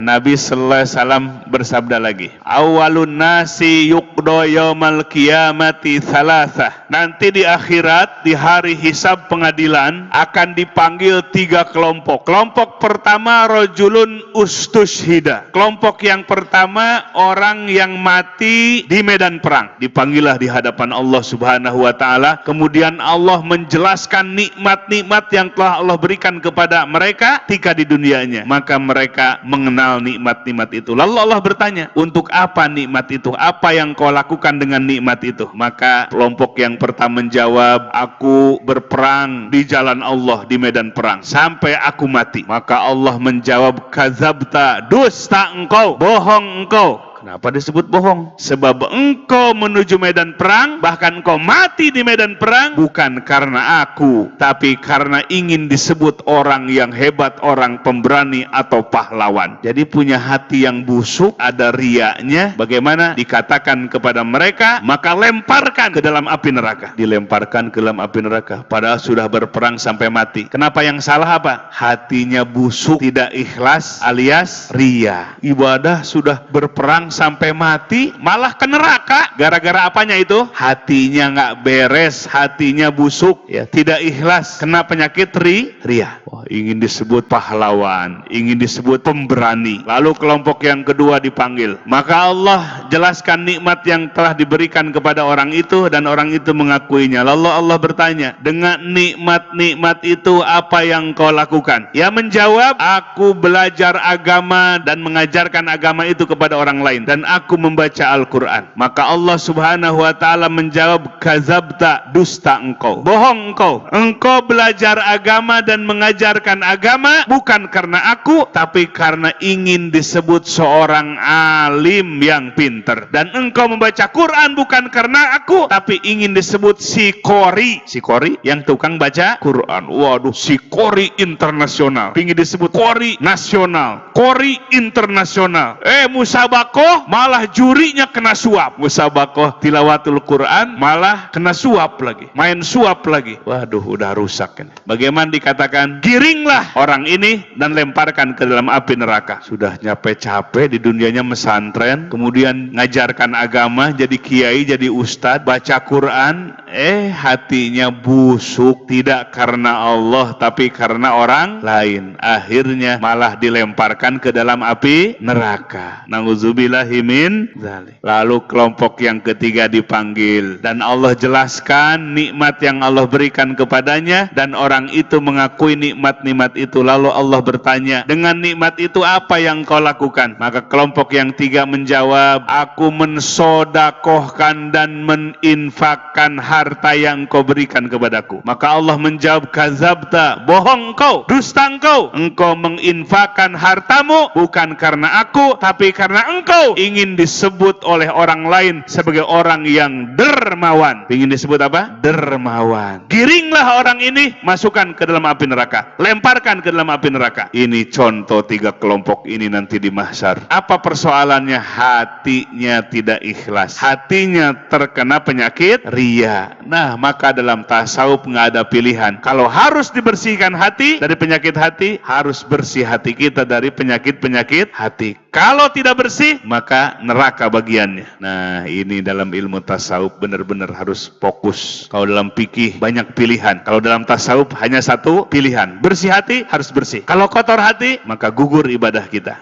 Nabi sallallahu alaihi wasallam bersabda lagi, awalun nasi yuqdo yaumal qiyamati thalatha. Nanti di akhirat, di hari hisab pengadilan, akan dipanggil 3 kelompok. Kelompok pertama rajulun ustushhida. Kelompok yang pertama orang yang mati di medan perang. Dipanggillah di hadapan Allah Subhanahu wa taala. Kemudian Allah menjelaskan nikmat-nikmat yang telah Allah berikan kepada mereka ketika di dunianya. Maka mereka mengenal nikmat-nikmat itu. Lalu Allah bertanya, untuk apa nikmat itu? Apa yang kau lakukan dengan nikmat itu? Maka kelompok yang pertama menjawab, aku berperang di jalan Allah di medan perang sampai aku mati. Maka Allah menjawab, kadzabta, dusta engkau, bohong engkau. Kenapa disebut bohong? Sebab engkau menuju medan perang, bahkan engkau mati di medan perang, bukan karena aku, tapi karena ingin disebut orang yang hebat, orang pemberani atau pahlawan. Jadi punya hati yang busuk, ada riaknya. Bagaimana dikatakan kepada mereka, maka lemparkan ke dalam api neraka. Dilemparkan ke dalam api neraka, padahal sudah berperang sampai mati. Kenapa yang salah apa? Hatinya busuk, tidak ikhlas, alias ria. Ibadah sudah berperang sampai mati, malah ke neraka. Gara-gara apanya itu? Hatinya nggak beres, hatinya busuk, ya, tidak ikhlas, kena penyakit ria. Wah, ingin disebut pahlawan, ingin disebut pemberani. Lalu kelompok yang kedua dipanggil. Maka Allah jelaskan nikmat yang telah diberikan kepada orang itu, dan orang itu mengakuinya. Lalu Allah bertanya, dengan nikmat-nikmat itu apa yang kau lakukan? Ya menjawab, aku belajar agama dan mengajarkan agama itu kepada orang lain, dan aku membaca Al-Quran. Maka Allah Subhanahu wa ta'ala menjawab, kadzabta, dusta engkau, bohong engkau. Engkau belajar agama dan mengajarkan agama bukan karena aku, tapi karena ingin disebut seorang alim yang pinter. Dan engkau membaca Quran bukan karena aku, tapi ingin disebut si qori. Si qori yang tukang baca Quran. Waduh, si qori internasional. Ingin disebut qori nasional, qori internasional. Musabakoh malah jurinya kena suap. Musabakoh tilawatul Quran malah kena suap lagi, main suap lagi. Waduh, udah rusak ini. Bagaimana dikatakan, giringlah orang ini dan lemparkan ke dalam api neraka. Sudah capek-capek di dunianya mesantren, kemudian ngajarkan agama, jadi kiai, jadi ustadz, baca Quran, hatinya busuk, tidak karena Allah tapi karena orang lain. Akhirnya malah dilemparkan ke dalam api neraka. Nauzubillahi min dzalik. Lalu kelompok yang ketiga dipanggil, dan Allah jelaskan nikmat yang Allah berikan kepadanya, dan orang itu mengakui nikmat-nikmat itu. Lalu Allah bertanya, dengan nikmat itu apa yang kau lakukan? Maka kelompok yang tiga menjawab, aku mensodakohkan dan meninfakkan harta yang kau berikan kepadaku. Maka Allah menjawab, kadzabta, bohong engkau, dusta engkau. Engkau menginfakkan hartamu bukan karena aku, tapi karena engkau ingin disebut oleh orang lain sebagai orang yang dermawan. Ingin disebut apa? Dermawan. Giringlah orang ini, masukkan ke dalam api neraka, lemparkan ke dalam api neraka. Ini contoh tiga kelompok ini nanti di mahsyar. Apa persoalannya? Hatinya tidak ikhlas, hatinya terkena penyakit ria. Nah, maka dalam tasawuf nggak ada pilihan. Kalau harus dibersihkan hati dari penyakit hati, harus bersih hati kita dari penyakit-penyakit hati. Kalau tidak bersih, maka neraka bagiannya. Nah, ini dalam ilmu tasawuf benar-benar harus fokus. Kalau dalam fikih banyak pilihan. Kalau dalam tasawuf hanya satu pilihan. Bersih hati, harus bersih. Kalau kotor hati, maka gugur ibadah kita.